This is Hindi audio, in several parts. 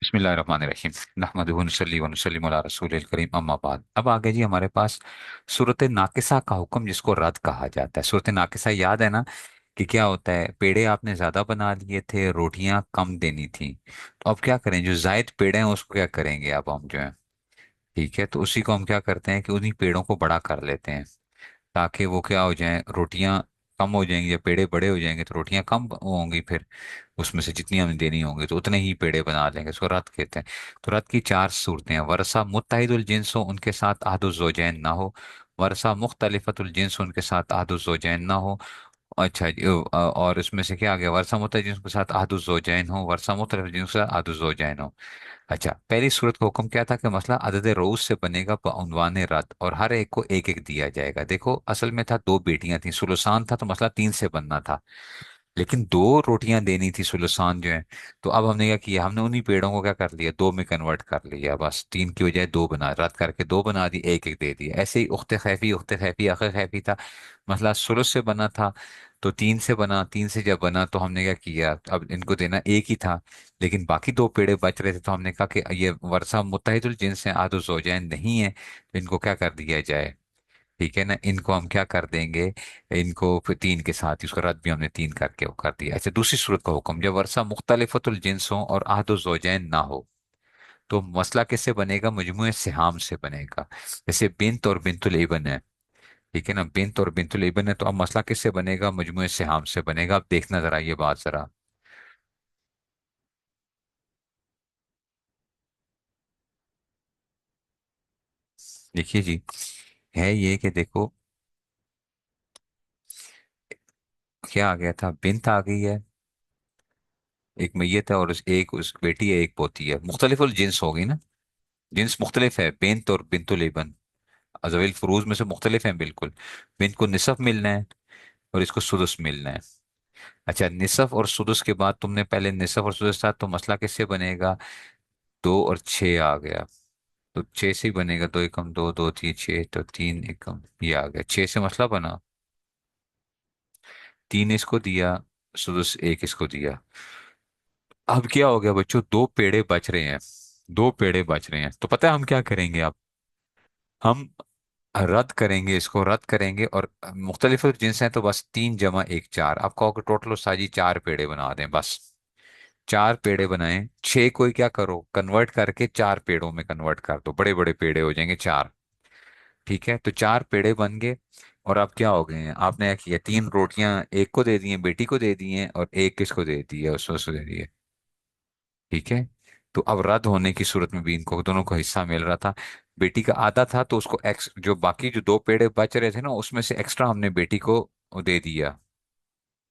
बिस्मिल्लाहिर्रहमानिर्रहीम नहमदुहु व नसल्ली व नुसल्लिमु अला रसूलिल करीम अम्मा बाद। अब आगे जी हमारे पास सूरत नाकिसा का हुक्म, जिसको रद कहा जाता है। सूरत नाकिसा याद है ना, कि क्या होता है, पेड़े आपने ज्यादा बना लिए थे, रोटियां कम देनी थी। तो अब क्या करें, जो जायद पेड़े हैं उसको क्या करेंगे अब हम जो है। ठीक है, तो उसी को हम क्या करते हैं कि उन्हीं पेड़ों को बड़ा कर लेते हैं, ताकि वो क्या हो जाए, रोटियां कम हो जाएंगी। जब पेड़े बड़े हो जाएंगे तो रोटियां कम होंगी, फिर उसमें से जितनी हमें देनी होंगी तो उतने ही पेड़े बना लेंगे। इसको रत कहते हैं। तो रत की चार सूरतें हैं: वरसा मुत्तहिदुल जिन्स हो, उनके साथ अहदुल ज़ौजैन ना हो; वरसा मुख्तलिफतुल जिन्स, उनके साथ अहदुल ज़ौजैन ना हो। अच्छा जी, और इसमें से क्या आ गया, वर्षा मुतजिम के साथ अहदुल ज़ौजैन हो, वर्षा मुख्तलिफ जिन्स के साथ अहदुल ज़ौजैन हो। अच्छा, पहली सूरत का हुक्म क्या था कि मसला अदद रोज से बनेगा बउनवान रद, और हर एक को एक एक दिया जाएगा। देखो, असल में था दो बेटियां थी, सुलसान था, तो मसला तीन से बनना था, लेकिन दो रोटियां देनी थी सुलसान जो है। तो अब हमने क्या किया, हमने उन्हीं पेड़ों को क्या कर लिया, दो में कन्वर्ट कर लिया। बस तीन की बजाय दो बना, रद्द करके दो बना दी, एक एक दे दिया। ऐसे ही उख्ते खैफी अखे खैफी था, मसला सुलस से बना था, तो तीन से बना। तीन से जब बना तो हमने क्या किया, अब इनको देना एक ही था, लेकिन बाकी दो पेड़े बच रहे थे, तो हमने कहा कि ये वर्षा मुत्तहिदुल जिन्स है, आदो ज़ौजैन नहीं है, तो इनको क्या कर दिया जाए। ठीक है ना, इनको हम क्या कर देंगे, इनको फिर तीन के साथ ही, उसका रद्द भी हमने तीन करके वो कर दिया। अच्छा, दूसरी सूरत का हुक्म, जब वर्षा मुख्तलिफतुल जिन्स हो और अहदुल ज़ौजैन ना हो, तो मसला किससे बनेगा, मजमूए सिहाम से बनेगा। जैसे बिन्त और बिन्तुल इबन है। ठीक है ना, बिन्त और बिन्तुल इबन है, तो अब मसला किससे बनेगा, मजमूए सिहाम से बनेगा। अब देखना जरा ये बात जरा। देखिए जी, है ये कि देखो, क्या आ गया था, बिन्त आ गई है, एक मैयत है, और एक उस बेटी है, एक पोती है, मुख्तलिफुल जिन्स हो गई ना। जिन्स मुख्तलिफ है, बिन्त और बिन्तुल इबन अजविल फरूज में से मुख्तलिफ हैं बिल्कुल। बिन्त को निसफ मिलना है, और इसको सुदुस मिलना है। अच्छा, निसफ और सुदुस के बाद तुमने पहले निसफ और सुदुस था, तो मसला किससे बनेगा, दो और छः आ गया, तो छः से ही बनेगा। दो एकम दो, दो तीन छः, तो तीन एकम ये आ गया, छः से मसला बना। तीन इसको दिया, सुदुस एक इसको दिया। अब क्या हो गया बच्चों, दो पेड़े बच रहे हैं। दो पेड़े बच रहे हैं, तो पता है हम क्या करेंगे अब, हम रद्द करेंगे, इसको रद्द करेंगे। और मुख्तलिफ जिन्स हैं, तो बस तीन जमा एक चार, आप कहो कि टोटल साजी चार पेड़े बना दें बस। चार पेड़े बनाएं, छह को ही क्या करो, कन्वर्ट करके चार पेड़ों में कन्वर्ट कर दो, बड़े बड़े पेड़े हो जाएंगे चार। ठीक है, तो चार पेड़े बन गए। और अब क्या हो गए हैं, आपने क्या किया, तीन रोटियां एक को दे दी हैं, बेटी को दे दी हैं, और एक किसको दे दी है, उसको दे दी है। ठीक है, तो अब रद्द होने की सूरत में भी इनको दोनों को हिस्सा मिल रहा था। बेटी का आधा था, तो उसको एक्स, जो बाकी जो दो पेड़े बच रहे थे ना, उसमें से एक्स्ट्रा हमने बेटी को वो दे दिया।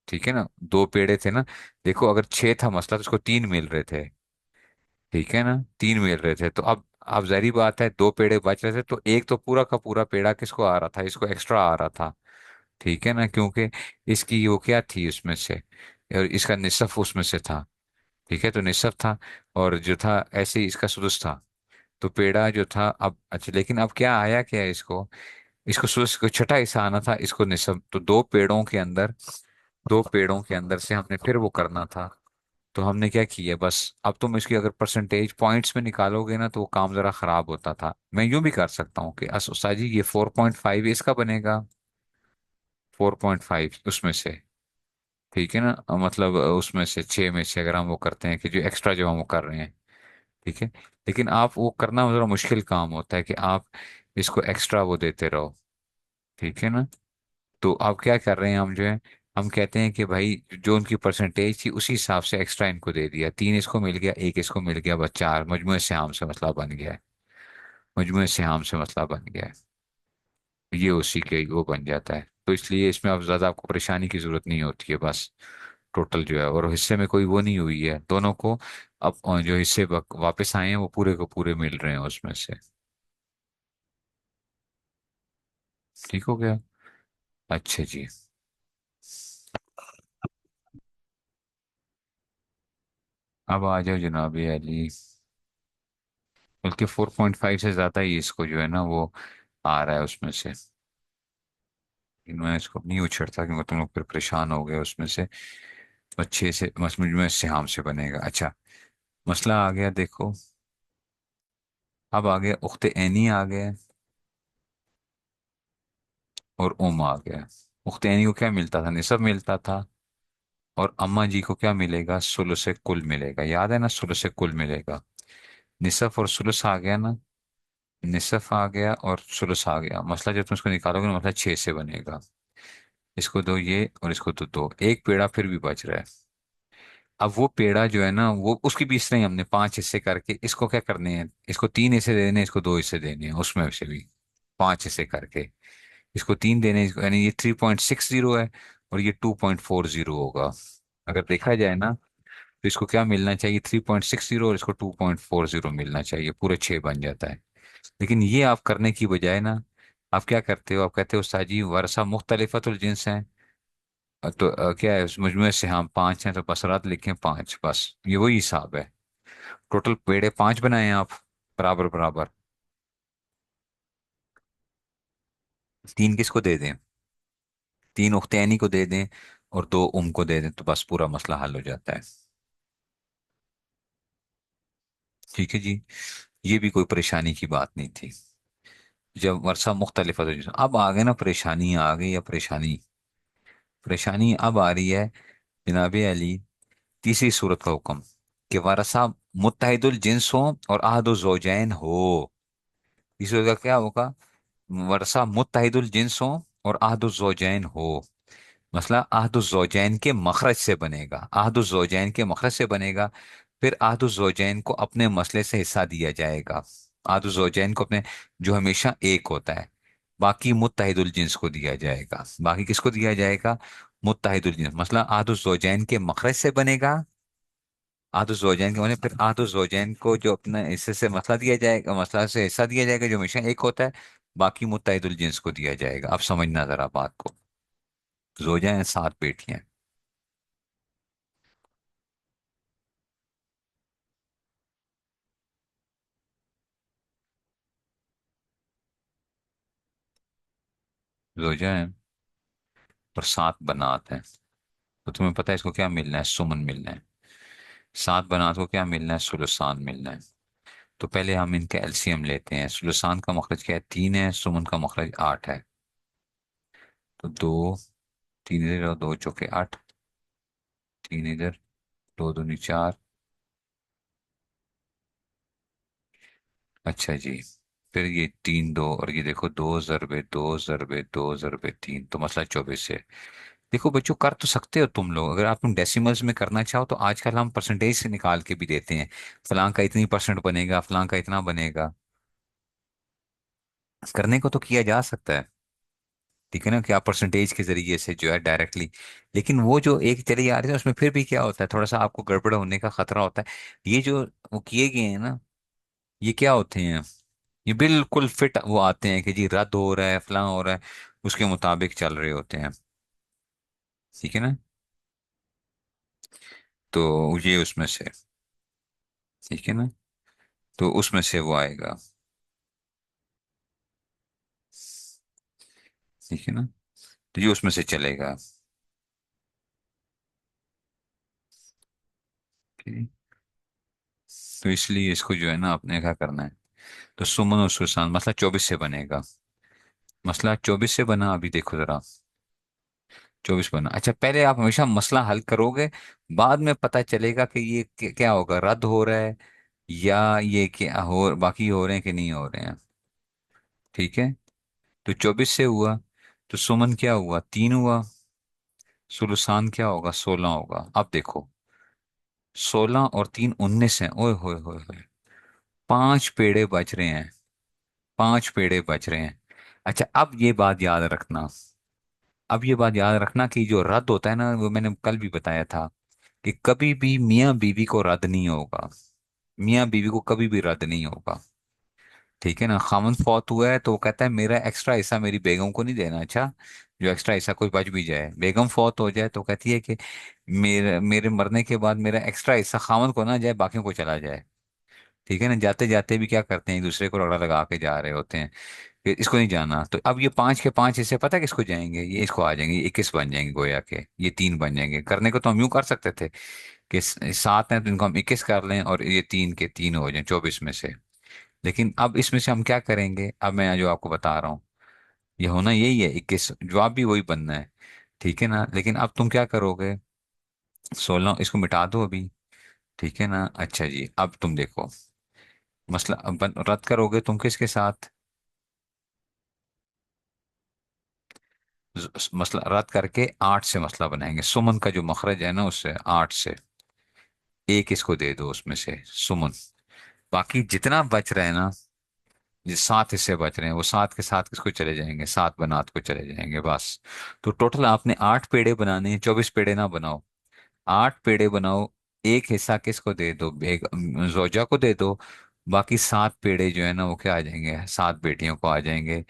ठीक है ना, दो पेड़े थे ना, देखो अगर छह था मसला, तो उसको तीन मिल रहे थे। ठीक है ना, तीन मिल रहे थे, तो अब जाहिर बात है, दो पेड़े बच रहे थे, तो एक तो पूरा का पूरा पेड़ा किसको आ रहा था, इसको एक्स्ट्रा आ रहा था। ठीक है ना, क्योंकि इसकी वो क्या थी उसमें से, और इसका निसफ उसमें से था। ठीक है, तो निसफ था, और जो था ऐसे ही इसका सुदुस था। तो पेड़ा जो था अब, अच्छा लेकिन अब क्या आया, क्या है इसको, इसको सुदुस को छठा हिस्सा आना था, इसको निसफ। तो दो पेड़ों के अंदर से हमने फिर वो करना था। तो हमने क्या किया, बस अब तुम इसकी अगर परसेंटेज पॉइंट्स में निकालोगे ना, तो वो काम जरा खराब होता था। मैं यूं भी कर सकता हूँ कि उस्ताद जी, ये 4.5 इसका बनेगा, 4.5 उसमें से। ठीक है ना, मतलब उसमें से छः में से अगर हम वो करते हैं कि जो एक्स्ट्रा जो हम वो कर रहे हैं। ठीक है, लेकिन आप वो करना जरा मुश्किल काम होता है कि आप इसको एक्स्ट्रा वो देते रहो। ठीक है ना, तो आप क्या कर रहे हैं, हम जो है, हम कहते हैं कि भाई जो उनकी परसेंटेज थी उसी हिसाब से एक्स्ट्रा इनको दे दिया, तीन इसको मिल गया, एक इसको मिल गया, बस चार, मजमूए सिहाम से मसला बन गया है। मजमूए सिहाम से मसला बन गया है, ये उसी के वो बन जाता है। तो इसलिए इसमें अब ज्यादा आपको परेशानी की जरूरत नहीं होती है, बस टोटल जो है, और हिस्से में कोई वो नहीं हुई है दोनों को। अब जो हिस्से वापस आए हैं, वो पूरे को पूरे मिल रहे हैं उसमें से। ठीक हो गया। अच्छा जी, अब आ जाओ जनाब अली। बल्कि 4.5 से ज्यादा ही इसको जो है ना वो आ रहा है उसमें से। लेकिन मैं इसको नहीं उछेड़ता, क्योंकि तुम लोग फिर परेशान हो गए उसमें से। बस छः से, बस मुझ में सिहाम से बनेगा। अच्छा, मसला आ गया देखो। अब आ गया उख्ते ऐनी आ गया और उम आ गया। उख्ते ऐनी को क्या मिलता था, निसब मिलता था। और अम्मा जी को क्या मिलेगा, सुलुस कुल मिलेगा। याद है ना, सुलुस कुल मिलेगा। निसफ और सुलुस आ गया ना। निसफ आ गया और सुलुस आ गया। मसला जब तुम इसको निकालोगे ना, मसला 6 से बनेगा। इसको दो ये और इसको तो दो, एक पेड़ा फिर भी बच रहा है। अब वो पेड़ा जो है ना, वो उसकी भी इस तरह ही हमने 5 हिस्से करके इसको क्या करने हैं, इसको 3 हिस्से देने हैं, इसको 2 हिस्से देने हैं, उसमें से भी 5 हिस्से करके इसको 3 देने हैं, यानी ये 3.60 है और ये 2.40 होगा। अगर देखा जाए ना, तो इसको क्या मिलना चाहिए, 3.60 और इसको 2.40 मिलना चाहिए, पूरे 6 बन जाता है। लेकिन ये आप करने की बजाय ना, आप क्या करते हो, आप कहते हो उस्ताद जी वरसा मुख्तलिफतुल जिन्स हैं। तो क्या है उस मजमूए से, हम 5 हैं तो बसरात लिखें 5, बस ये वही हिसाब है। टोटल पेड़े 5 बनाए हैं आप, बराबर बराबर। 3 किसको दे दें, 3 उख्तैनी को दे दें और 2 को दे दें, तो बस पूरा मसला हल हो जाता है। ठीक है जी। ये भी कोई परेशानी की बात नहीं थी। जब वर्षा मुख्तलिफ है तो अब आ गए ना, परेशानी आ गई या परेशानी। परेशानी अब आ रही है जनाब अली, तीसरी सूरत का हुक्म कि वारसा मुत्तहिदुल जिन्स हो और अहदुल ज़ौजैन हो। तीसरी सूरत का क्या होगा, वर्षा मुत्तहिदुल जिन्स हो और अहदुल ज़ौजैन हो। मसला अहदुज़्ज़ौजैन के मखरज से बनेगा, अहदुज़्ज़ौजैन के मखरज से बनेगा। फिर अहदुज़्ज़ौजैन को अपने मसले से हिस्सा दिया जाएगा। अहदुज़्ज़ौजैन को अपने, जो हमेशा एक होता है, बाकी मुत्तहिदुल जिन्स को दिया जाएगा। बाकी किसको दिया जाएगा, मुत्तहिदुल जिन्स। मसला अहदुज़्ज़ौजैन के मखरज से बनेगा, अहदुज़्ज़ौजैन के बने, फिर अहदुज़्ज़ौजैन को जो अपने हिस्से से मसला दिया जाएगा, मसला से हिस्सा दिया जाएगा जो हमेशा एक होता है, बाकी मुत्तहिदुल जिन्स को दिया जाएगा। अब समझना जरा बात को। ज़ौजा हैं, 7 बेटियां। ज़ौजा हैं और 7 बनात हैं। तो तुम्हें पता है इसको क्या मिलना है, सुमन मिलना है। 7 बनात को क्या मिलना है, सुलुसान मिलना है। तो पहले हम इनका एलसीएम लेते हैं। सुलुसान का मखरज क्या है, 3 है। सुमन का मखरज 8 है। तो 2, 3 इधर और 2 चौके 8, 3 इधर, 2 दूनी 4। अच्छा जी। फिर ये 3 2 और ये देखो, 2 ज़रबे 2 ज़रबे 2 ज़रबे 3, तो मसला 24 है। देखो बच्चों, कर तो सकते हो तुम लोग, अगर आप तुम डेसिमल्स में करना चाहो तो आजकल हम परसेंटेज से निकाल के भी देते हैं। फलां का इतनी परसेंट बनेगा, फलां का इतना बनेगा। करने को तो किया जा सकता है। ठीक है ना, क्या परसेंटेज के जरिए से जो है डायरेक्टली। लेकिन वो जो एक चली आ रही है उसमें फिर भी क्या होता है, थोड़ा सा आपको गड़बड़ होने का खतरा होता है। ये जो वो किए गए हैं ना, ये क्या होते हैं, ये बिल्कुल फिट वो आते हैं कि जी रद्द हो रहा है, फलां हो रहा है, उसके मुताबिक चल रहे होते हैं। ठीक है ना। तो ये उसमें से, ठीक है ना, तो उसमें से वो आएगा। ठीक है ना, तो ये उसमें से चलेगा। ठीक। तो इसलिए इसको जो है ना, अपने क्या करना है। तो सुमन और सुसान मसला 24 से बनेगा। मसला 24 से बना, अभी देखो जरा। 24 बना। अच्छा, पहले आप हमेशा मसला हल करोगे, बाद में पता चलेगा कि ये क्या होगा, रद्द हो रहा है या ये क्या हो, बाकी हो रहे हैं कि नहीं हो रहे हैं। ठीक है। तो 24 से हुआ, तो सुमन क्या हुआ, 3 हुआ। सुलसान क्या होगा, 16 होगा। अब देखो, 16 और 3 19 है। ओए होए होए होए, 5 पेड़े बच रहे हैं, 5 पेड़े बच रहे हैं। अच्छा, अब ये बात याद रखना, अब ये बात याद रखना कि जो रद्द होता है ना, वो मैंने कल भी बताया था कि कभी भी मियाँ बीवी को रद्द नहीं होगा। मियाँ बीवी को कभी भी रद्द नहीं होगा। ठीक है ना, खामन फौत हुआ है तो वो कहता है मेरा एक्स्ट्रा हिस्सा मेरी बेगम को नहीं देना। अच्छा, जो एक्स्ट्रा हिस्सा कोई बच भी जाए, बेगम फौत हो जाए तो कहती है कि मेरे मेरे मरने के बाद मेरा एक्स्ट्रा हिस्सा खामन को ना जाए, बाकियों को चला जाए। ठीक है ना, जाते जाते भी क्या करते हैं, एक दूसरे को रगड़ा लगा के जा रहे होते हैं। फिर इसको नहीं जाना, तो अब ये 5 के 5 हिस्से पता है किसको जाएंगे, ये इसको आ जाएंगे, ये 21 बन जाएंगे, गोया के ये 3 बन जाएंगे। करने को तो हम यूं कर सकते थे कि सात हैं तो इनको हम 21 कर लें और ये तीन के तीन हो जाएं 24 में से। लेकिन अब इसमें से हम क्या करेंगे, अब मैं जो आपको बता रहा हूँ, ये होना यही है 21, जवाब भी वही बनना है। ठीक है ना, लेकिन अब तुम क्या करोगे, 16 इसको मिटा दो अभी। ठीक है ना, अच्छा जी, अब तुम देखो, मसला अब रद्द करोगे तुम किसके साथ, मसला रद्द करके 8 से मसला बनाएंगे, सुमन का जो मखरज है ना उससे 8 से एक इसको दे दो उसमें से सुमन। बाकी जितना बच रहा है ना, जो 7 हिस्से बच रहे हैं वो 7 के साथ किसको चले जाएंगे, 7 बनात को चले जाएंगे बस। तो टोटल आपने 8 पेड़े बनाने हैं, 24 पेड़े ना बनाओ, 8 पेड़े बनाओ। एक हिस्सा किसको दे दो, जोजा को दे दो। बाकी 7 पेड़े जो है ना वो क्या आ जाएंगे, 7 बेटियों को आ जाएंगे।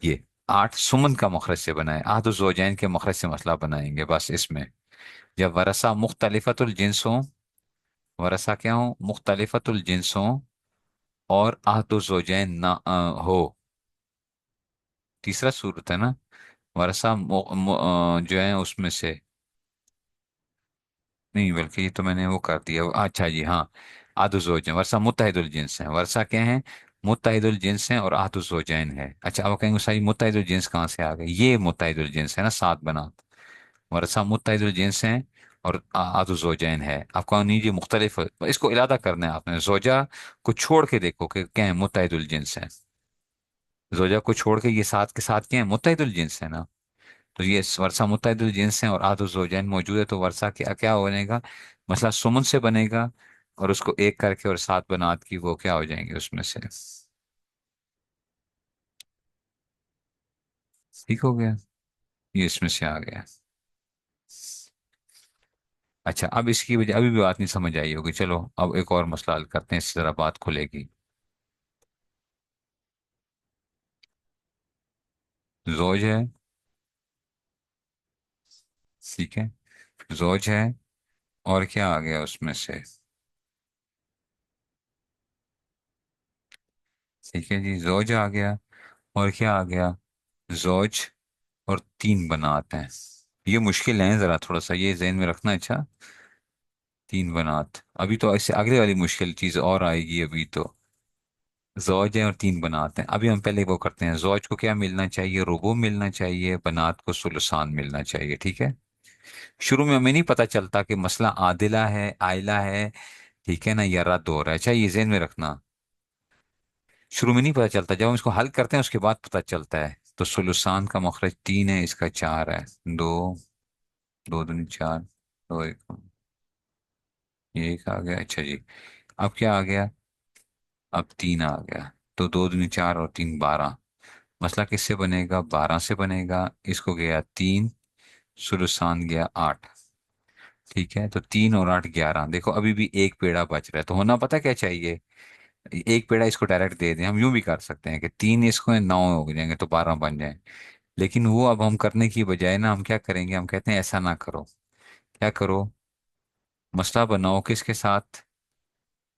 ये 8 सुमन का मखरज से बनाए, आठ जोजैन के मखरज से मसला बनाएंगे बस इसमें। जब वरसा मुख्तलिफतुल जिन्स हो, वरसा क्या हो, मुख्तलिफतुल जिन्स हो, और आहदो जोजैन ना हो। तीसरा सूरत है ना, वरसा जो है उसमें से, नहीं बल्कि ये तो मैंने वो कर दिया, अच्छा जी हाँ, आदु जोजैन वरसा मुत्तहिदुल जिन्स है, वरसा क्या है, मुत्तहिदुल जिन्स है और आदु जोजैन है। अच्छा अब कहेंगे सही मुत्तहिदुल जिन्स कहाँ से आ गए, ये मुत्तहिदुल जिन्स है ना, 7 बनात, वरसा मुत्तहिदुल जिन्स है और आदु जोजैन है। आपका नहीं जी मुख्तलिफ, इसको इलादा करना है आपने, जोजा को छोड़ के देखो कि क्या है, मुत्तहिदुल जिन्स है। जोजा को छोड़ के ये 7 के साथ क्या है, मुत्तहिदुल जिन्स है ना। तो ये वर्षा मुत्तहिदुल जिन्स हैं और आधो जोजैन मौजूद है, तो वर्षा क्या क्या बनेगा, मसला सुमन से बनेगा, और उसको एक करके और 7 बनात की वो क्या हो जाएंगे उसमें से। ठीक हो गया, ये इसमें से आ गया। अच्छा अब इसकी वजह अभी भी बात नहीं समझ आई होगी, चलो अब एक और मसला हल करते हैं, इससे जरा बात खुलेगी। जोज है, ठीक है, जोज है, और क्या आ गया उसमें से, ठीक है जी, जोज आ गया, और क्या आ गया, जोज, और 3 बनात हैं। ये मुश्किल है जरा, थोड़ा सा ये जहन में रखना, अच्छा। 3 बनात, अभी तो इससे अगले वाली मुश्किल चीज और आएगी अभी तो। जौज है और 3 बनात हैं, अभी हम पहले वो करते हैं, जौज को क्या मिलना चाहिए, रुबू मिलना चाहिए, बनात को सुलसान मिलना चाहिए, ठीक है। शुरू में हमें नहीं पता चलता कि मसला आदिला है आयला है, ठीक है ना, या रद्द हो रहा है, अच्छा ये जहन में रखना। शुरू में नहीं पता चलता, जब हम इसको हल करते हैं उसके बाद पता चलता है। तो सुलसान का मखरज 3 है, इसका 4 है, दो, दो दूनी चार, दो एक, ये एक आ गया, अच्छा जी। अब क्या आ गया, अब 3 आ गया, तो दो दूनी चार और 3 12। मसला किससे बनेगा, 12 से बनेगा, इसको गया 3, सुलसान गया 8। ठीक है, तो 3 और 8 11, देखो अभी भी एक पेड़ा बच रहा है, तो होना पता क्या चाहिए, एक पेड़ा इसको डायरेक्ट दे दें, हम यूं भी कर सकते हैं कि 3 इसको 9 हो जाएंगे तो 12 बन जाए। लेकिन वो अब हम करने की बजाय ना हम क्या करेंगे, हम कहते हैं ऐसा ना करो, क्या करो, मसला बनाओ किसके साथ,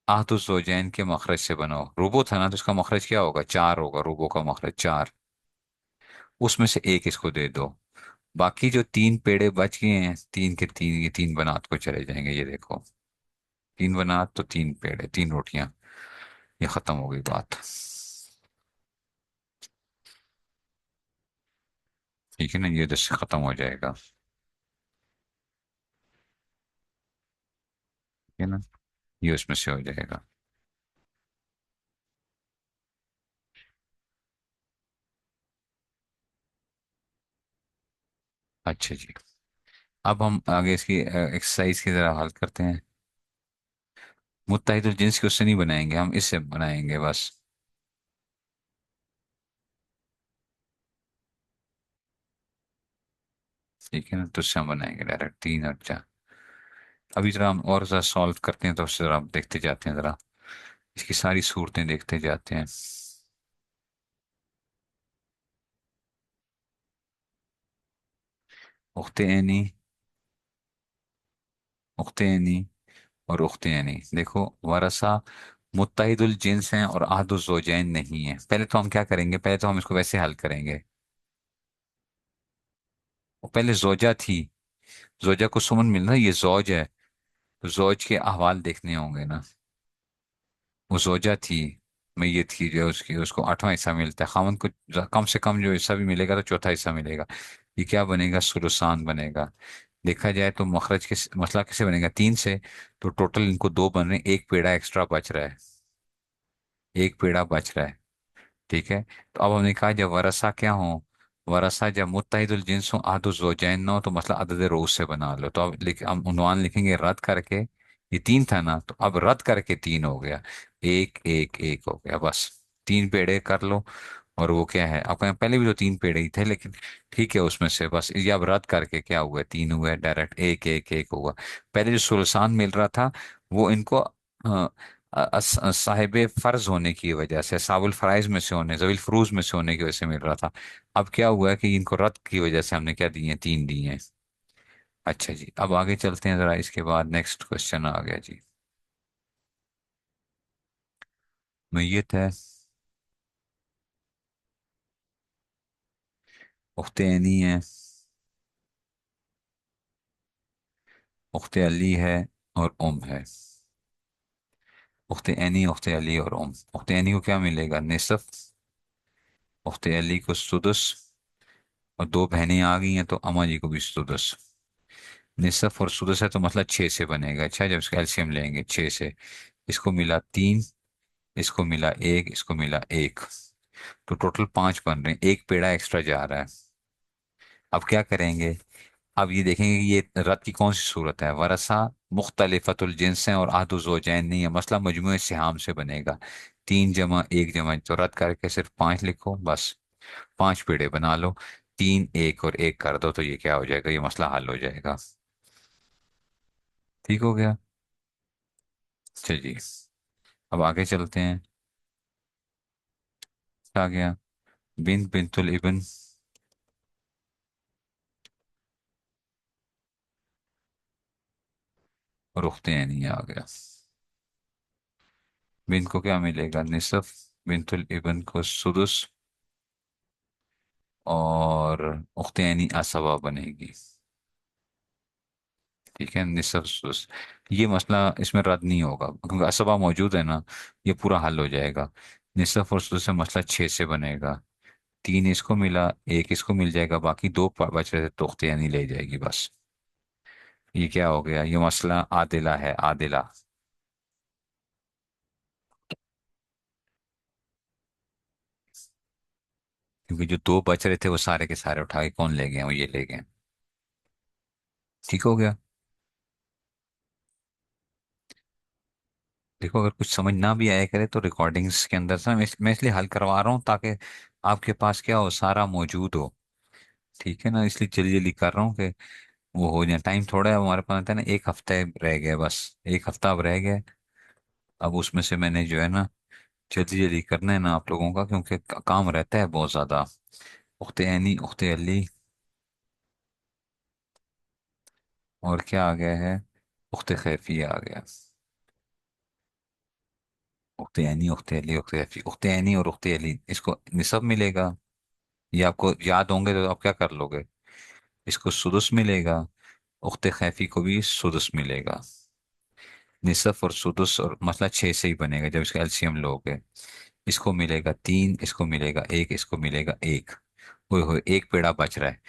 आतुज जोजैन के मखरज से बनाओ, रूबो था ना तो उसका मखरज क्या होगा, 4 होगा, रूबो का मखरज 4, उसमें से एक इसको दे दो। बाकी जो 3 पेड़े बच गए हैं, 3 के 3, ये 3 बनात को चले जाएंगे, ये देखो, 3 बनात तो 3 पेड़े, 3 रोटियां, ये खत्म हो गई बात। ठीक है ना, ये 10 से खत्म हो जाएगा, ठीक है ना, ये उसमें से हो जाएगा। अच्छा जी, अब हम आगे इसकी एक्सरसाइज की जरा हल करते हैं। मुत्ताहिदुल जिन्स की उससे नहीं बनाएंगे, हम इससे बनाएंगे बस। ठीक है ना, तो उससे हम बनाएंगे डायरेक्ट 3 और 4। अभी जरा हम और जरा सॉल्व करते हैं, तो उससे जरा हम देखते जाते हैं जरा, इसकी सारी सूरतें देखते जाते हैं। उख्ते ऐनी, उख्ते ऐनी और उख्ते ऐनी, देखो वरसा मुत्ताहिदुल जिन्स हैं और अहदुल ज़ौजैन नहीं है। पहले तो हम क्या करेंगे, पहले तो हम इसको वैसे हल करेंगे, वो पहले जोजा थी, जोजा को सुमन मिलना, ये जौज है, तो जोज के अहवाल देखने होंगे ना। वो जोजा थी, मैयत थी, जो उसकी उसको आठवां हिस्सा मिलता है, खामन को कम से कम जो हिस्सा भी मिलेगा तो चौथा हिस्सा मिलेगा। ये क्या बनेगा, सुलुसान बनेगा। देखा जाए तो मखरज के मसला कैसे बनेगा, 3 से, तो टोटल इनको 2 बन रहे हैं, एक पेड़ा एक्स्ट्रा बच रहा है, एक पेड़ा बच रहा है। ठीक है। तो अब हमने कहा जब वरसा क्या हो, वरसा जब मुत्तहिदुल जिन्स हो, अहदु ज़ौजैन ना हो, तो मसला अदद रोज से बना लो। तो अब हम उन्वान लिखेंगे रद्द करके, ये 3 था ना, तो अब रद्द करके 3 हो गया, एक एक एक हो गया बस। 3 पेड़े कर लो। और वो क्या है आपका, पहले भी तो 3 पेड़े ही थे, लेकिन ठीक है, उसमें से बस ये अब रद्द करके क्या हुआ, 3 हुए, डायरेक्ट एक एक एक हुआ। पहले जो सुल्तान मिल रहा था वो इनको साहिब फर्ज होने की वजह से, साबुल फराइज में से होने, जवील फरूज में से होने की वजह से मिल रहा था। अब क्या हुआ है कि इनको रद्द की वजह से हमने क्या दिए हैं, 3 दिए हैं। अच्छा जी, अब आगे चलते हैं जरा, इसके बाद नेक्स्ट क्वेश्चन आ गया जी। मैयत है, उख्ते ऐनी है, उख्ते अली है, और है। उख्ते ऐनी, उख्ते अली और उख्ते ऐनी को क्या मिलेगा, निसफ। उख्ते अली को सुदस। और 2 बहनें आ गई हैं तो अम्मा जी को भी सुदस। निसफ और सुदस है तो मतलब 6 से बनेगा। अच्छा, जब इसका एलसीएम लेंगे 6 से, इसको मिला 3, इसको मिला 1, इसको मिला 1, तो टोटल 5 बन रहे हैं, एक पेड़ा एक्स्ट्रा जा रहा है। अब क्या करेंगे, अब ये देखेंगे कि ये रद की कौन सी सूरत है, वरसा मुख्तलिफतुल जिन्स है और आदु ज़ौजैन नहीं है, मसला मजमूए सिहाम से बनेगा। 3 जमा 1 जमा, तो रद्द करके सिर्फ 5 लिखो बस, 5 पेड़े बना लो, 3 1 और 1 कर दो, तो ये क्या हो जाएगा, ये मसला हल हो जाएगा। ठीक हो गया। चलिए, अब आगे चलते हैं। आ गया बिनतुल इब्न, और उख्ते यानी आ गया। बिन को क्या मिलेगा, निसफ। बिनतुल इब्न को सुदुस, और उख्ते यानी असबा बनेगी। ठीक है, निसफ सुदुस। ये मसला इसमें रद्द नहीं होगा क्योंकि असबा मौजूद है ना, ये पूरा हल हो जाएगा। निसफ और सुदुस से मसला 6 से बनेगा। 3 इसको मिला, 1 इसको मिल जाएगा, बाकी 2 बच रहे थे तो उख्ते यानी ले जाएगी बस। ये क्या हो गया, ये मसला आदिला है, आदिला। क्योंकि जो 2 बच रहे थे वो सारे के सारे उठा के कौन ले गए, वो ये ले गए। ठीक हो गया। देखो, अगर कुछ समझ ना भी आया करे तो रिकॉर्डिंग्स के अंदर से मैं इसलिए हल करवा रहा हूँ ताकि आपके पास क्या हो, सारा मौजूद हो। ठीक है ना, इसलिए जल्दी जल्दी कर रहा हूँ कि वो हो जाए। टाइम थोड़ा है हमारे पास, है ना, 1 हफ्ता रह गया बस, 1 हफ्ता अब रह गया है। अब उसमें से मैंने जो है ना, जल्दी जल्दी करना है ना आप लोगों का, क्योंकि काम रहता है बहुत ज्यादा। उख्ते ऐनी, उख्ते अली, और क्या आ गया है, उख्ते खैफी आ गया। उख्ते ऐनी, उख्ते अली, उख्ते खैफी, उख्ते ऐनी और उख्ते अली, इसको निसब मिलेगा। ये आपको याद होंगे तो आप क्या कर लोगे, इसको सुदुस मिलेगा, उख्ते खैफी को भी सुदुस मिलेगा। निसफ और सुदुस, और मसला 6 से ही बनेगा जब इसका एलसीएम लोगे। इसको मिलेगा 3, इसको मिलेगा 1, इसको मिलेगा 1। ओए होए, एक पेड़ा बच रहा है।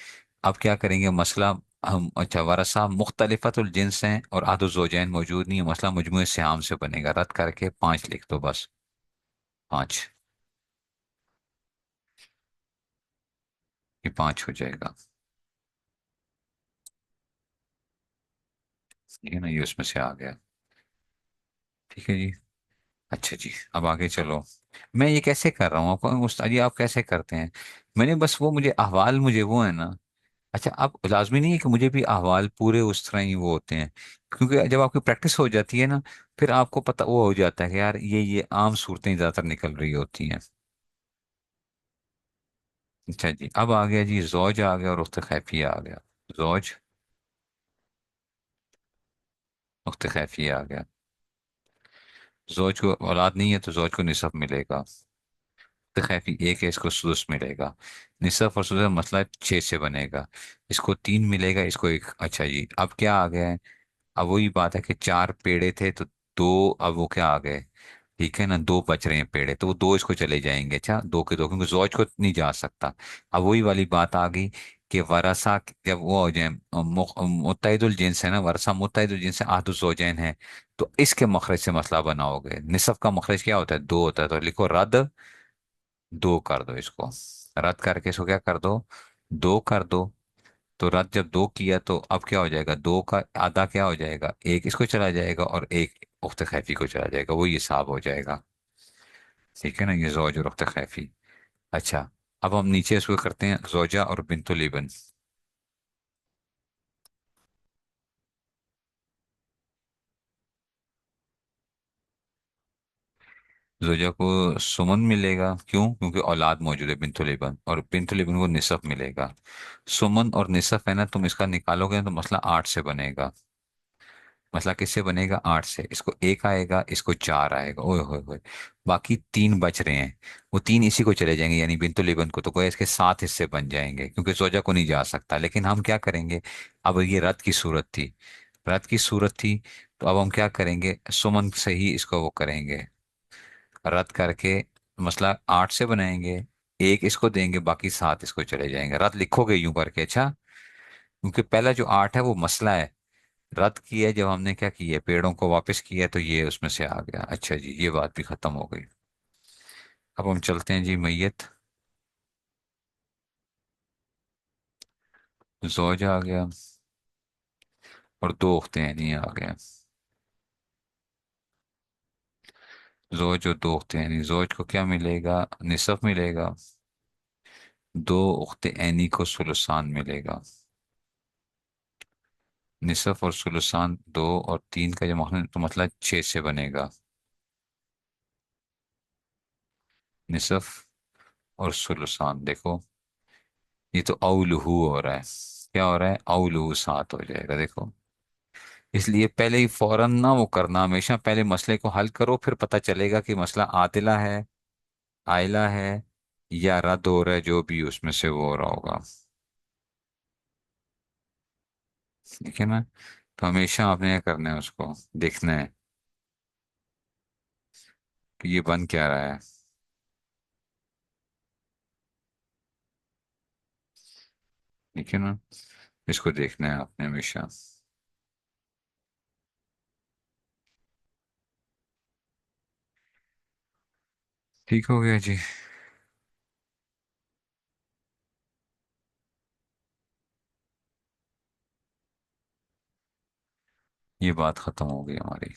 अब क्या करेंगे, मसला हम, अच्छा, वरसा मुख्तलिफतुल जिन्स हैं और अहदु ज़ौजैन मौजूद नहीं है, मसला मजमूए सिहाम से बनेगा, रद्द करके 5 लिख दो बस, 5। ये 5 हो जाएगा। ठीक है ना, ये उसमें से आ गया। ठीक है जी। अच्छा जी, अब आगे चलो। मैं ये कैसे कर रहा हूँ, आपको उस्ताद जी आप कैसे करते हैं। मैंने बस वो, मुझे अहवाल मुझे वो है ना। अच्छा, अब लाजमी नहीं है कि मुझे भी अहवाल पूरे उस तरह ही वो होते हैं, क्योंकि जब आपकी प्रैक्टिस हो जाती है ना, फिर आपको पता वो हो जाता है कि यार ये आम सूरतें ज्यादातर निकल रही होती हैं। अच्छा जी, अब आ गया जी, जौज आ गया और उख्त खैफिया आ गया। जौज, उख्त खैफिया आ गया। जौज को औलाद नहीं है तो जौज को निसब मिलेगा। तो खैफी 1 है, इसको सुदस मिलेगा। निसफ और सुदस मसला 6 से बनेगा। इसको 3 मिलेगा, इसको 1। अच्छा जी, अब क्या आ गया है, अब वही बात है कि चार पेड़े थे तो दो, अब वो क्या आ गए, ठीक है ना, दो बच रहे हैं पेड़े, तो वो दो इसको चले जाएंगे, अच्छा दो के दो, क्योंकि जोज को नहीं जा सकता। अब वही वाली बात आ गई कि वरसा जब वो हो जाए, मुत्तहिदुल जिन्स है ना, वरसा मुत्तहिदुल जिन्स है, आदुल जोजैन है, तो इसके मखरज से मसला बनाओगे। निसफ का मखरज क्या होता है, दो होता है, तो लिखो रद, दो कर दो इसको, रद्द करके इसको क्या कर दो, दो कर दो। तो रद्द जब दो किया तो अब क्या हो जाएगा, दो का आधा क्या हो जाएगा, एक इसको चला जाएगा और एक उख्त खैफी को चला जाएगा, वही हिसाब हो जाएगा। ठीक है ना, ये जोज और उख्त खैफी। अच्छा, अब हम नीचे इसको करते हैं जोजा और बिन्तुल इबन। जोजा को सुमन मिलेगा, क्यों, क्योंकि औलाद मौजूद है बिन्तुल इबन, और बिन्तुल इबन को निसफ मिलेगा। सुमन और निसफ है ना, तुम इसका निकालोगे ना तो मसला आठ से बनेगा। मसला किससे बनेगा, आठ से। इसको एक आएगा, इसको चार आएगा, ओए होए होए। बाकी तीन बच रहे हैं, वो तीन इसी को चले जाएंगे, यानी बिन्तु लेबन को, तो कोई इसके सात हिस्से बन जाएंगे, क्योंकि जोजा को नहीं जा सकता। लेकिन हम क्या करेंगे, अब ये रत की सूरत थी, रत की सूरत थी, तो अब हम क्या करेंगे, सुमन से ही इसको वो करेंगे, रद्द करके मसला आठ से बनाएंगे, एक इसको देंगे, बाकी सात इसको चले जाएंगे। रद्द लिखोगे यूं करके, अच्छा, क्योंकि पहला जो आठ है वो मसला है, रद्द किया है जब हमने क्या किया, पेड़ों को वापस किया, तो ये उसमें से आ गया। अच्छा जी, ये बात भी खत्म हो गई। अब हम चलते हैं जी मैयत। जोज आ गया और दो उख्ते नहीं आ गया। जोज और दो उख्ते नहीं, जोज को क्या मिलेगा, निसफ मिलेगा, दो उख्ते ऐनी को सुलुसान मिलेगा। निसफ और सुलुसान, दो और तीन का जब तो मतलब छह से बनेगा। निसफ और सुलुसान देखो, ये तो औलहू हो रहा है, क्या हो रहा है, औलहू सात हो जाएगा देखो। इसलिए पहले ही फौरन ना वो करना, हमेशा पहले मसले को हल करो, फिर पता चलेगा कि मसला आतिला है, आइला है, या रद्द हो रहा है, जो भी उसमें से वो हो रहा होगा। ठीक है ना, तो हमेशा आपने क्या करना है, उसको देखना है कि ये बन क्या रहा है। ठीक है ना, इसको देखना है आपने हमेशा। ठीक हो गया जी। ये बात खत्म हो गई हमारी।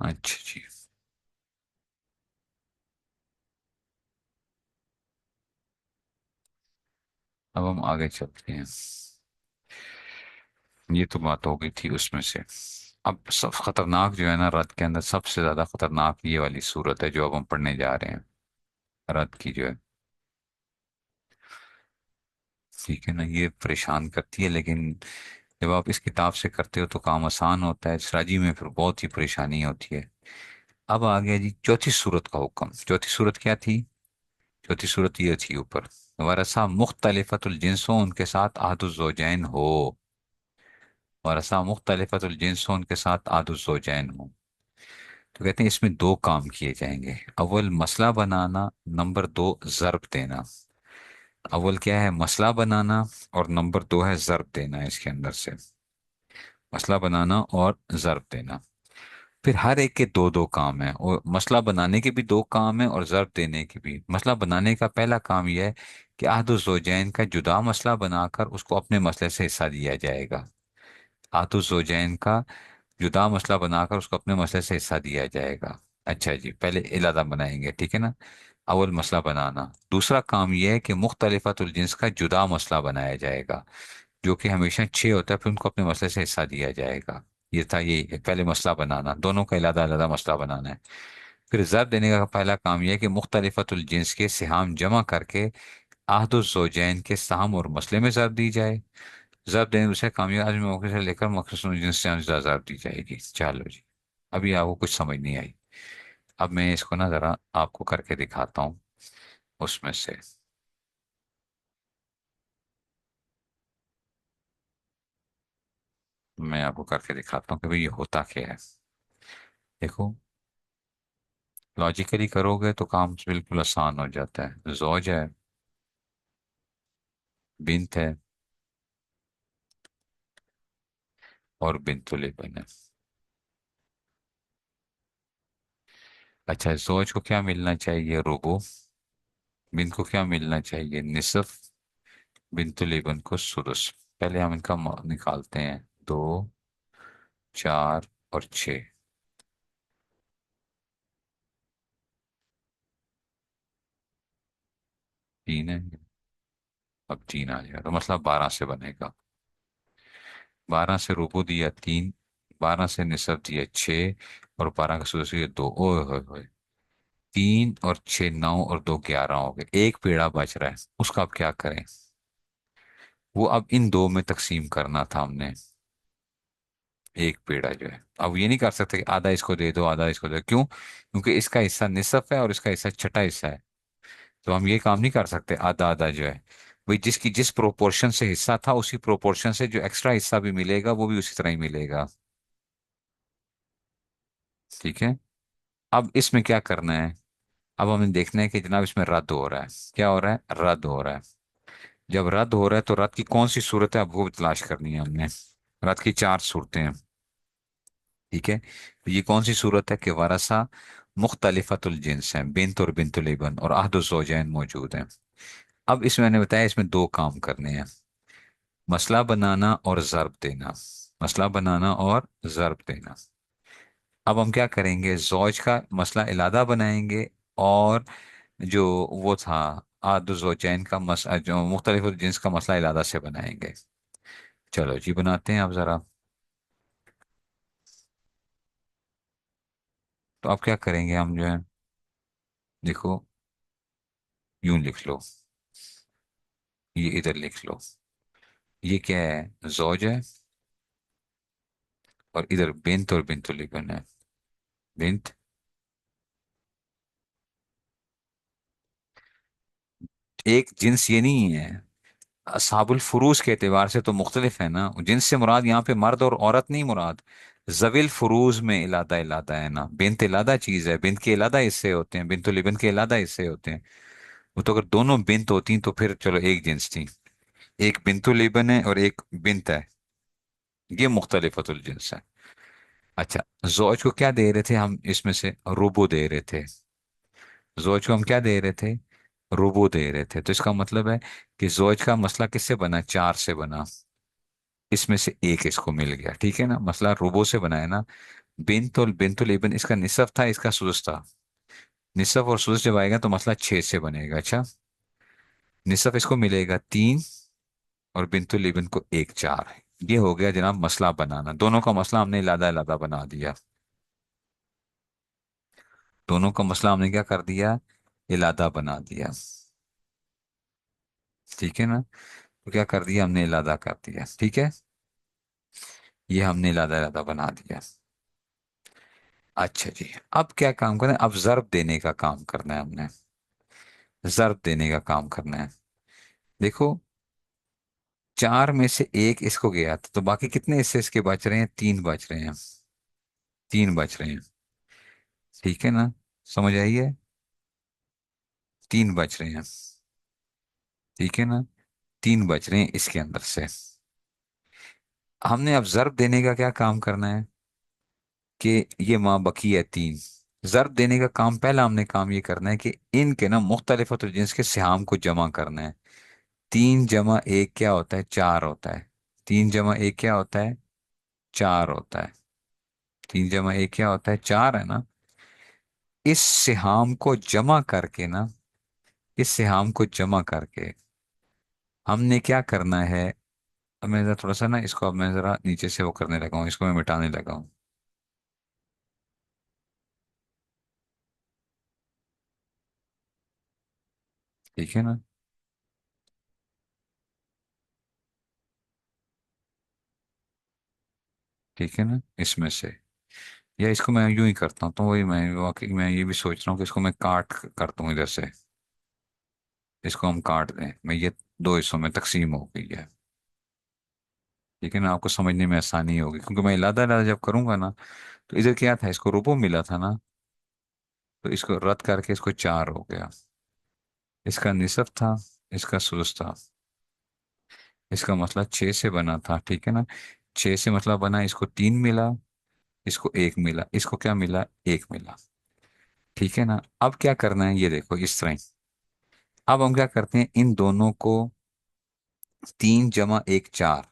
अच्छा जी, अब हम आगे चलते हैं। ये तो बात हो गई थी उसमें से। अब सब खतरनाक जो है ना रथ के अंदर, सबसे ज्यादा खतरनाक ये वाली सूरत है जो अब हम पढ़ने जा रहे हैं, रथ की जो है। ठीक है ना, ये परेशान करती है, लेकिन जब आप इस किताब से करते हो तो काम आसान होता है, शराजी में फिर बहुत ही परेशानी होती है। अब आ गया जी चौथी सूरत का हुक्म। चौथी सूरत क्या थी, चौथी सूरत ये थी ऊपर, वरसा मुख्तलिफतुल जिन्स हो उनके साथ आदुज़ौजैन हो, वरसा मुख्तलिफतुल जिन्स हो उनके साथ आदुज़ौजैन हो। तो कहते हैं इसमें दो काम किए जाएंगे, अव्वल मसला बनाना, नंबर दो जर्ब देना। अव्वल क्या है, मसला बनाना, और नंबर दो है जर्ब देना इसके अंदर से, मसला बनाना और जर्ब देना। फिर हर एक के दो दो काम है, और मसला बनाने के भी दो काम है और जर्ब देने के भी। मसला बनाने का पहला काम यह है कि अहदुल ज़ौजैन का जुदा मसला बनाकर उसको अपने मसले से हिस्सा दिया जाएगा। अहदुल ज़ौजैन का जुदा मसला बनाकर उसको अपने मसले से हिस्सा दिया जाएगा। अच्छा जी, पहले इलादा बनाएंगे, ठीक है ना, अव्वल मसला बनाना। दूसरा काम यह है कि मुख्तलिफातुल जिन्स का जुदा मसला बनाया जाएगा, जो कि हमेशा छः होता है, फिर उनको अपने मसले से हिस्सा दिया जाएगा। ये था, ये पहले मसला बनाना, दोनों का अलग अलग मसला बनाना है। फिर ज़रब देने का पहला काम यह है कि मुख्तलिफातुल जिन्स के सिहाम जमा करके अहदुल ज़ौजैन के साम और मसले में ज़रब दी जाए। ज़रब देने दूसरे काम यह आदमी मौके से लेकर मखसूस जिन्स से ज़रब दी जाएगी। चलो जी, अभी आपको कुछ समझ नहीं आई, अब मैं इसको ना ज़रा आपको करके दिखाता हूँ। उसमें से। मैं आपको करके दिखाता हूँ कि भाई ये होता क्या है। देखो, लॉजिकली करोगे तो काम बिल्कुल आसान हो जाता है। जौज है, बिन्त है, और बिन्तुल इब्न है। अच्छा, जौज को क्या मिलना चाहिए? रुबो। बिन्त को क्या मिलना चाहिए? निसफ। बिन्तुल इब्न को सुदस। पहले हम इनका निकालते हैं। 2, 4 और 6। 3 है। अब 3 आ जाएगा तो मतलब 12 से बनेगा। 12 से रुबो दिया 3, 12 से निसफ दिया 6, और 12 का सुदस दिया 2। ओए होए होए। 3 और 6 9, और 2 11 हो गए। एक पेड़ा बच रहा है, उसका अब क्या करें? वो अब इन दो में तकसीम करना था हमने। एक पेड़ा जो है, अब ये नहीं कर सकते कि आधा इसको दे दो आधा इसको दे दो। क्यों? क्योंकि इसका हिस्सा निसफ है और इसका हिस्सा छठा हिस्सा है। तो हम ये काम नहीं कर सकते आधा आधा जो है। वही जिसकी जिस प्रोपोर्शन से हिस्सा था, उसी प्रोपोर्शन से जो एक्स्ट्रा हिस्सा भी मिलेगा वो भी उसी तरह ही मिलेगा। ठीक है। अब इसमें क्या करना है? अब हमें देखना है कि जनाब इसमें रद्द हो रहा है। क्या हो रहा है? रद्द हो रहा है। जब रद्द हो रहा है तो रद्द की कौन सी सूरत है, अब वो तलाश करनी है हमने। रद्द की 4 सूरतें हैं। ठीक है। तो ये कौन सी सूरत है कि वरसा मुख्तलिफतुल जिन्स है, बिन्त और बिन्तुल इबन और अहदु ज़ौजैन मौजूद हैं। अब इसमें मैंने बताया इसमें दो काम करने हैं। मसला बनाना और ज़र्ब देना। मसला बनाना और ज़र्ब देना। अब हम क्या करेंगे? जौज का मसला इलादा बनाएंगे, और जो वो था अहदु ज़ौजैन का मसला, जो मुख्तलिफ जिन्स का मसला इलादा से बनाएंगे। चलो जी, बनाते हैं अब जरा। तो अब क्या करेंगे हम जो है, देखो, यूं लिख लो। ये इधर लिख लो। ये क्या है? जौज है, और इधर बिन्त और बिन्तुल इब्न है। बिन्त। एक जिन्स ये नहीं है। असाबुल फुरूज के एतबार से तो मुख्तलिफ है ना। जिन्स से मुराद यहाँ पे मर्द और औरत नहीं मुराद। जविल फुरूज में इलादा इलादा है ना। बिन्त इलादा चीज है, बिन्त के इलादा हिस्से होते हैं, बिन्तुल इब्न के इलादा हिस्से होते हैं। वो तो अगर दोनों बिन्त होती तो फिर चलो एक जिन्स थी। एक बिन्तुल इब्न है और एक बिन्त है। ये मुख्तलिफतुल जिन्स है। अच्छा, जौज को क्या दे रहे थे हम इसमें से? रुबो दे रहे थे। जोज को हम क्या दे रहे थे? रुबो दे रहे थे। तो इसका मतलब है कि जोज का मसला किससे बना? 4 से बना। इसमें से एक इसको मिल गया। ठीक है ना, मसला रुबो से बना है ना। बिन्तुल इबन इसका निसफ था, इसका सुदस था। निसफ और सुदस जब आएगा तो मसला 6 से बनेगा। अच्छा, निसफ इसको मिलेगा 3, और बिन्तुल इबन को एक 4 है। ये हो गया जनाब मसला बनाना। दोनों का मसला हमने इलादा इलादा बना दिया। दोनों का मसला हमने क्या कर दिया? इलादा बना दिया। ठीक है ना। तो क्या कर दिया हमने? इलादा कर दिया। ठीक है। ये हमने इलादा इलादा बना दिया। अच्छा जी, अब क्या काम करना है? अब जर्ब देने का काम करना है हमने। जर्ब देने का काम करना है। देखो, 4 में से एक इसको गया था, तो बाकी कितने हिस्से इसके बच रहे हैं? 3 बच रहे हैं। 3 बच रहे हैं। ठीक है ना। समझ आई है? 3 बच रहे हैं। ठीक है ना। 3 बच रहे हैं इसके अंदर से। हमने अब जर्ब देने का क्या काम करना है? कि ये माँ बकी है 3। जर्ब देने का काम, पहला हमने काम ये करना है कि इनके ना मुख्तलिफ जिन्स के सिहाम को जमा करना है। 3 जमा 1 क्या होता है? 4 होता है। 3 जमा 1 क्या होता है? 4 होता है। 3 जमा 1 क्या होता है? 4 है ना। इस सिहाम को जमा करके ना, इस सिहाम को जमा करके हमने क्या करना है? अब मैं जरा थोड़ा सा ना इसको, अब मैं जरा नीचे से वो करने लगा हूँ, इसको मैं मिटाने लगा हूँ। ठीक है ना। ठीक है ना, इसमें से, या इसको मैं यूं ही करता हूँ, तो वही मैं वाकई मैं ये भी सोच रहा हूँ कि इसको मैं काट कर दूं इधर से। इसको हम काट दें, मैं ये दो हिस्सों में तकसीम हो गई है। ठीक है ना, आपको समझने में आसानी होगी, क्योंकि मैं इलादा इलादा जब करूंगा ना, तो इधर क्या था, इसको रुपो मिला था ना, तो इसको रद्द करके इसको चार हो गया। इसका निसफ था, इसका सुदस था। इसका मसला छह से बना था, ठीक है ना। छह से मतलब बना, इसको तीन मिला, इसको एक मिला, इसको क्या मिला, एक मिला। ठीक है ना। अब क्या करना है, ये देखो इस तरह। अब हम क्या करते हैं, इन दोनों को तीन जमा एक चार,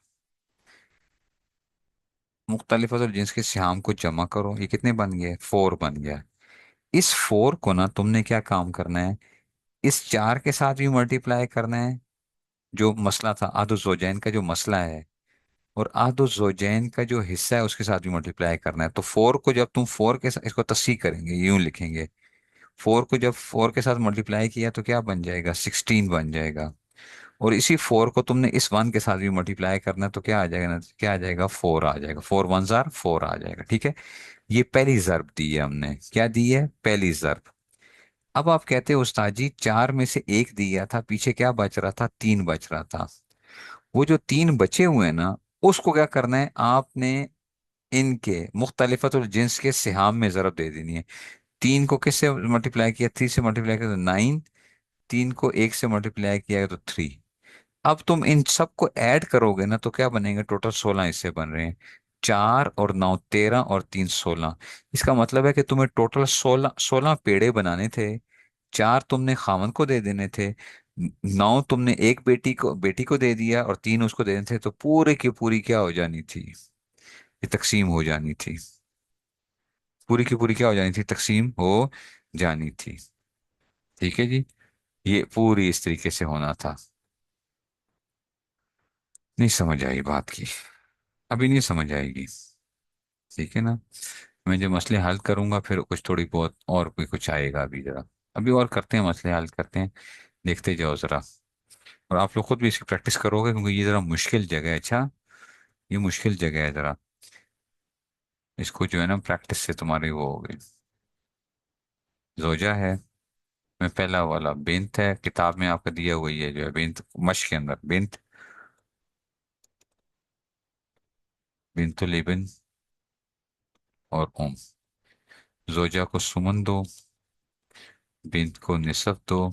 मुख्तलिफ और जिन्स के सिहाम को जमा करो, ये कितने बन गए, फोर बन गया। इस फोर को ना तुमने क्या काम करना है, इस चार के साथ भी मल्टीप्लाई करना है, जो मसला था आदो जोजैन का जो मसला है, और आदो जोजैन का जो हिस्सा है उसके साथ भी मल्टीप्लाई करना है। तो फोर को जब तुम फोर के साथ, इसको तस्सीह करेंगे, यूं लिखेंगे, फोर को जब फोर के साथ मल्टीप्लाई किया तो क्या बन जाएगा, 16 बन जाएगा। और इसी फोर को तुमने इस वन के साथ भी मल्टीप्लाई करना है, तो क्या आ जाएगा ना, क्या आ जाएगा, फोर आ जाएगा, फोर वन जार फोर आ जाएगा। ठीक है। ये पहली जर्ब दी है हमने, क्या दी है, पहली जर्ब। अब आप कहते हो उस्ताद जी चार में से एक दिया था, पीछे क्या बच रहा था, तीन बच रहा था। वो जो तीन बचे हुए हैं ना, उसको क्या करना है आपने, इनके मुख्तलिफतुल जिन्स के सिहाम में जरब दे देनी है। तीन को किससे मल्टीप्लाई किया, थ्री से मल्टीप्लाई किया तो नाइन, तीन को एक से मल्टीप्लाई किया तो थ्री। अब तुम इन सबको ऐड करोगे ना, तो क्या बनेंगे, टोटल 16 हिस्से बन रहे हैं। चार और नौ 13 और तीन 16। इसका मतलब है कि तुम्हें टोटल 16 पेड़े बनाने थे। चार तुमने खामन को दे देने थे, नौ तुमने एक बेटी को दे दिया, और तीन उसको देने थे, तो पूरे की पूरी क्या हो जानी थी, ये तकसीम हो जानी थी। पूरी की पूरी क्या हो जानी थी, तकसीम हो जानी थी। ठीक है जी। ये पूरी इस तरीके से होना था। नहीं समझ आई बात की, अभी नहीं समझ आएगी। ठीक है ना। मैं जो मसले हल करूंगा फिर कुछ थोड़ी बहुत और भी कुछ आएगा अभी जरा। अभी और करते हैं, मसले हल करते हैं, देखते जाओ जरा। और आप लोग खुद भी इसकी प्रैक्टिस करोगे, क्योंकि ये जरा मुश्किल जगह है। अच्छा, ये मुश्किल जगह है जरा, इसको जो है ना प्रैक्टिस से तुम्हारी वो हो गई। जोजा है, मैं पहला वाला बिन्त है, किताब में आपका दिया हुआ ही है जो है बिन्त, मश के अंदर बिन्त, बिन्तुल इब्न और उम। जोजा को सुमन दो, बिन्त को निसफ दो,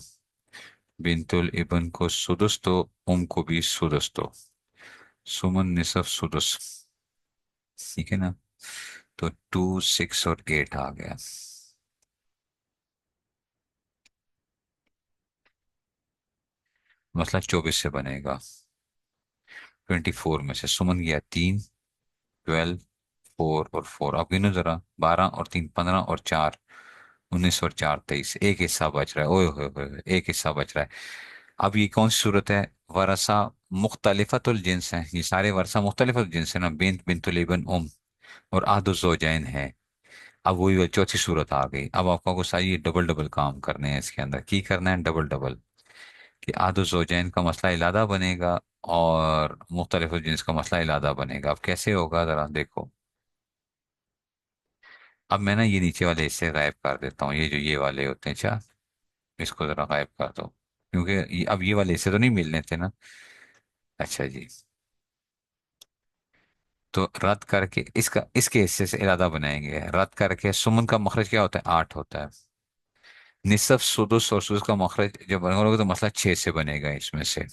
बिन्तुल इब्न को सुदस दो, उम को भी सुदस दो। सुमन निसफ सुदस। ठीक है ना। तो टू सिक्स और एट आ गया। मसला 24 से बनेगा। 24 में से सुमन गया तीन, 12, फोर और फोर, अब गिनो जरा, 12 और तीन 15 और चार 19 और चार 23, एक हिस्सा बच रहा है, ओए होए होए, एक हिस्सा बच रहा है। अब ये कौन सी सूरत है, वरसा मुख्तलिफतुल जिन्स है, ये सारे वरसा मुख्तलिफतुल जिन्स है ना, बिन्त बिन्तुल इब्न उम और अहदुज ज़ौजैन है। अब वही चौथी सूरत आ गई। अब आपको को सारी डबल डबल काम करने हैं, इसके अंदर की करना है, डबल डबल, कि अहदुज ज़ौजैन का मसला इलादा बनेगा और मुख्तलिफुल जिन्स का मसला इलादा बनेगा। अब कैसे होगा जरा देखो। अब मैं ना ये नीचे वाले हिस्से गायब कर देता हूँ, ये जो ये वाले होते हैं, अच्छा इसको जरा गायब कर दो, क्योंकि अब ये वाले हिस्से तो नहीं मिलने थे ना। अच्छा जी। तो रद्द करके इसका, इसके हिस्से से इरादा बनाएंगे, रद्द करके सुमन का मखरज क्या होता है, आठ होता है। निसफ सुदुस और सुदुस का मखरज जब बनोगे तो मसला छह से बनेगा इसमें से।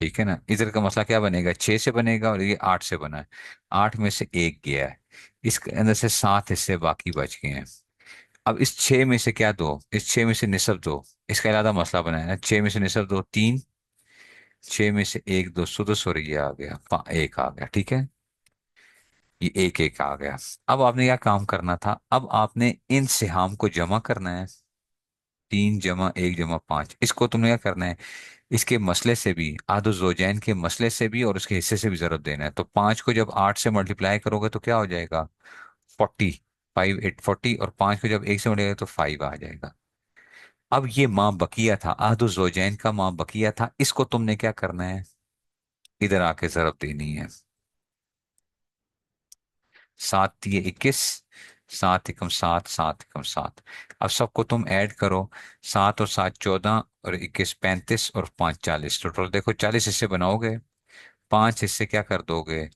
ठीक है ना, इधर का मसला क्या बनेगा, छह से बनेगा, और ये आठ से बना है। आठ में से एक गया है, इसके अंदर से सात हिस्से बाकी बच गए हैं। अब इस छह में से क्या दो, इस छह में से निसफ दो, इसका इलादा मसला बनाया है, छह में से निसफ दो तीन, छह में से एक दो सुदस, और ये आ गया एक आ गया। ठीक है, ये एक एक आ गया। अब आपने क्या काम करना था, अब आपने इन सिहाम को जमा करना है। तीन जमा एक जमा पांच, इसको तुमने क्या करना है, इसके मसले से भी, आदो जोजैन के मसले से भी और उसके हिस्से से भी जरूरत देना है। तो पांच को जब आठ से मल्टीप्लाई करोगे तो क्या हो जाएगा, 40, फाइव एट 40, और पांच को जब एक से मल्टीप्लाई तो फाइव आ जाएगा। अब ये माँ बकिया था, आदो जोजैन का माँ बकिया था, इसको तुमने क्या करना है, इधर आके जरूरत देनी है। सात दिए 21, सात एकम सात, सात एकम सात। अब सबको तुम ऐड करो। सात और सात 14, और 21 35, और 5 40। टोटल देखो 40 हिस्से बनाओगे। 5 हिस्से क्या कर दोगे?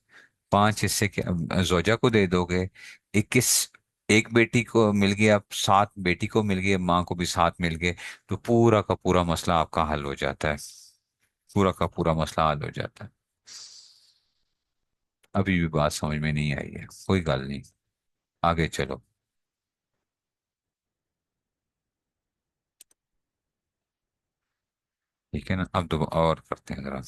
5 हिस्से क्या जोजा को दे दोगे? 21, एक बेटी को मिल गया, अब 7 बेटी को मिल गए, माँ को भी 7 मिल गए। तो पूरा का पूरा मसला आपका हल हो जाता है। पूरा का पूरा मसला हल हो जाता है। अभी भी बात समझ में नहीं आई है, कोई गल नहीं, आगे चलो। ठीक है ना, अब दो और करते हैं जरा।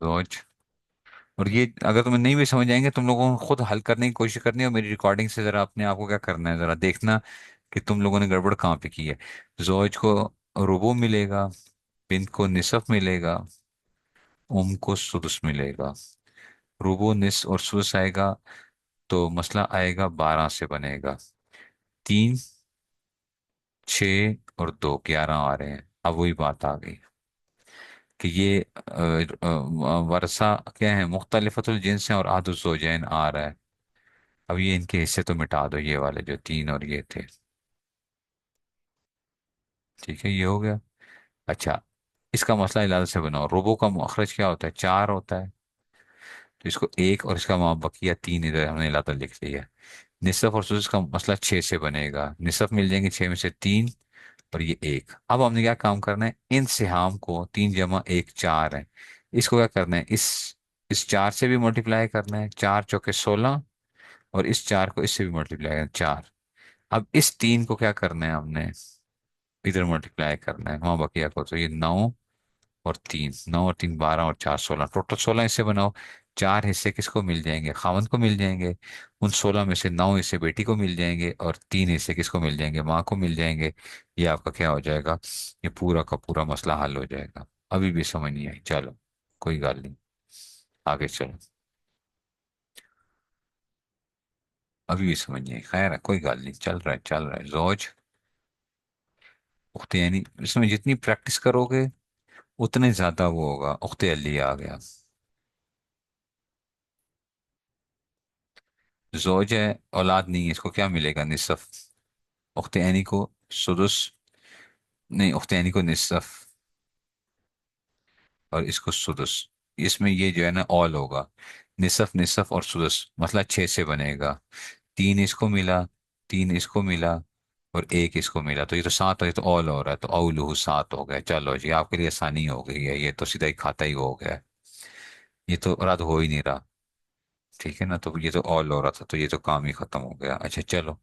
रोज। और ये अगर तुम्हें नहीं भी समझ आएंगे, तुम लोगों को खुद हल करने की कोशिश करनी है, और मेरी रिकॉर्डिंग से जरा अपने आप को क्या करना है, जरा देखना कि तुम लोगों ने गड़बड़ कहाँ पे की है। जोज को रुबो मिलेगा, बिन्त को निसफ मिलेगा, उम को सुदुस मिलेगा। रुबो निस और सुदुस आएगा, तो मसला आएगा 12 से बनेगा। 3, 6 और 2 11 आ रहे हैं। अब वही बात आ गई कि ये वरसा क्या है, मुख्तलिफतुल जिन्स हैं, और आदुल ज़ौजैन आ रहा है। अब ये इनके हिस्से तो मिटा दो, ये वाले जो 3 और ये थे। ठीक है, ये हो गया। अच्छा, इसका मसला इलाज से बनाओ। रोबो का मखरज क्या होता है? 4 होता है। तो इसको एक, और इसका वहाँ बकिया 3 इधर हमने इलादा लिख लिया। निसफ और सुदस का मसला 6 से बनेगा। निसफ मिल जाएंगे 6 में से 3, और ये एक। अब हमने क्या काम करना है, इन सिहाम को 3 जमा 1 4 है, इसको क्या करना है, इस 4 से भी मल्टीप्लाई करना है। 4 चौके 16, और इस 4 को इससे भी मल्टीप्लाई करना है, 4। अब इस 3 को क्या करना है हमने, इधर मल्टीप्लाई करना है वहां बकिया को। तो ये 9 और 3, 9 और 3 12, और 4 16, टोटल 16 हिस्से बनाओ। 4 हिस्से किसको मिल जाएंगे? खावंद को मिल जाएंगे। उन 16 में से 9 हिस्से बेटी को मिल जाएंगे, और 3 हिस्से किसको मिल जाएंगे? माँ को मिल जाएंगे। ये आपका क्या हो जाएगा? ये पूरा का पूरा मसला हल हो जाएगा। अभी भी समझ नहीं आई, चलो कोई गल नहीं, आगे चलो। अभी भी समझ नहीं आई, खैर है, कोई गल नहीं, चल रहा है चल रहा है। जोज उख्ते, यानी इसमें जितनी प्रैक्टिस करोगे उतने ज्यादा वो होगा। उख्ते अली आ गया। जोज है, औलाद नहीं है, इसको क्या मिलेगा? निसफ। उख्ते ऐनी को सुदुस, नहीं, उख्ते ऐनी को निसफ, और इसको सुदुस। इसमें ये जो है ना ऑल होगा। निसफ निसफ और सुदुस, मतलब 6 से बनेगा। 3 इसको मिला, 3 इसको मिला, और एक इसको मिला, तो ये तो 7 है, ये तो ऑल हो रहा है, तो औलू 7 हो गया। चलो जी, आपके लिए आसानी हो गई है, ये तो सीधा ही खाता ही हो गया है। ये तो रद्द हो ही नहीं रहा। ठीक है ना, तो ये तो ऑल हो रहा था, तो ये तो काम ही खत्म हो गया। अच्छा चलो,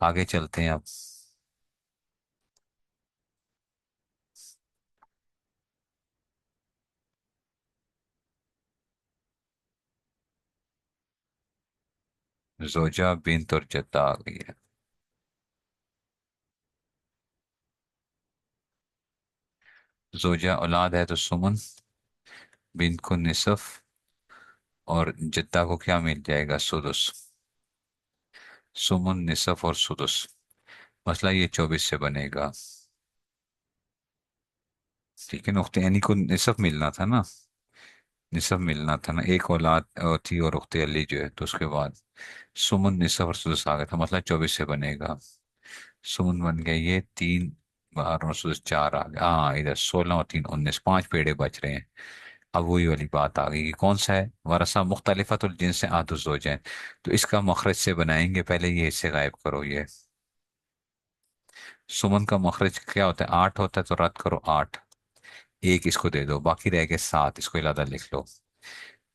आगे चलते हैं अब। जोजा बिन्त और जद्दा आ गई है। जोजा औलाद है तो सुमन, बिन्त को निसफ, और जद्दा को क्या मिल जाएगा? सुदुस। सुमन निसफ और सुदुस, मसला ये 24 से बनेगा। ठीक है ना, उख्ते यानी को निसफ मिलना था ना, निसफ मिलना था ना, एक औलाद थी, और उख्ते अली जो है, तो उसके बाद सुमन निसफ और सुदुस आ गया था, मसला 24 से बनेगा। सुमन बन गया ये 3, 12 और सुदुस 4 आ गया। हाँ, इधर 16 और 3 19, 5 पेड़े बच रहे हैं। अब वही वाली बात आ गई कि कौन सा है वरसा मुख्तलिफतुल जिनसे आदुज हो जाए। तो इसका मखरज से बनाएंगे, पहले ये हिस्से गायब करो ये। सुमन का मखरज क्या होता है? 8 होता है, तो रद्द करो 8। एक इसको दे दो, बाकी रह गए 7, इसको इलादा लिख लो।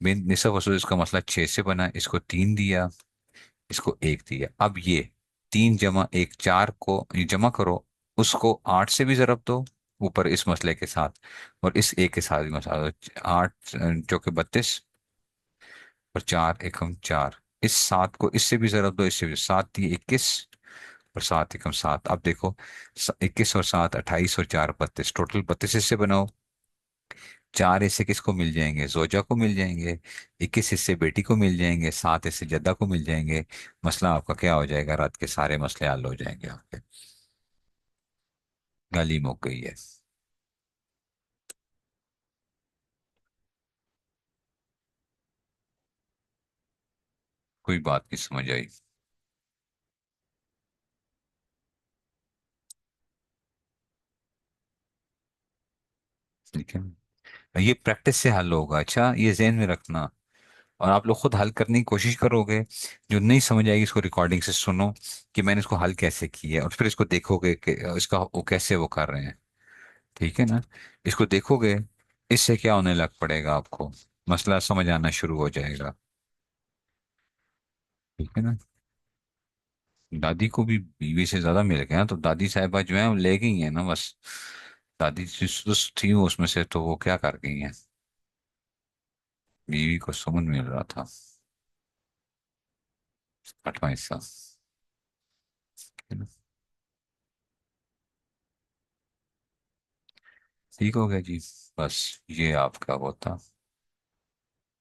बिन निसफ वसूल, इसका मसला 6 से बना, इसको 3 दिया, इसको 1 दिया। अब ये 3 जमा 1 4 को ये जमा करो, उसको 8 से भी जरब दो ऊपर इस मसले के साथ, और इस एक के साथ भी मसला दो। 8 चौके 32, और 4 एकम 4। इस 7 को इससे भी जरब दो, इससे भी। 7 दिए 21, और 7 एकम 7। अब देखो, 21 और 7 28, और 4 32, टोटल 32 हिस्से बनाओ। 4 हिस्से किसको मिल जाएंगे? जोजा को मिल जाएंगे। 21 हिस्से बेटी को मिल जाएंगे। 7 हिस्से जद्दा को मिल जाएंगे। मसला आपका क्या हो जाएगा? रात के सारे मसले हल हो जाएंगे आपके। गाली मुक गई है। कोई बात नहीं समझ आई। ठीक है, ये प्रैक्टिस से हल होगा। अच्छा, ये जहन में रखना। और आप लोग खुद हल करने की कोशिश करोगे। जो नहीं समझ आएगी इसको रिकॉर्डिंग से सुनो कि मैंने इसको हल कैसे किया है, और फिर इसको देखोगे कि इसका वो कैसे वो कर रहे हैं। ठीक है ना? इसको देखोगे, इससे क्या होने लग पड़ेगा आपको, मसला समझ आना शुरू हो जाएगा। ठीक है ना? दादी को भी बीवी से ज्यादा मिल गया, तो दादी साहिबा जो है वो ले गई है ना बस। दादी जिस थी वो उसमें से तो वो क्या कर गई हैं, बीवी को सुकून मिल रहा था। 8वां हिस्सा। ठीक हो गया जी। बस ये आपका वो था।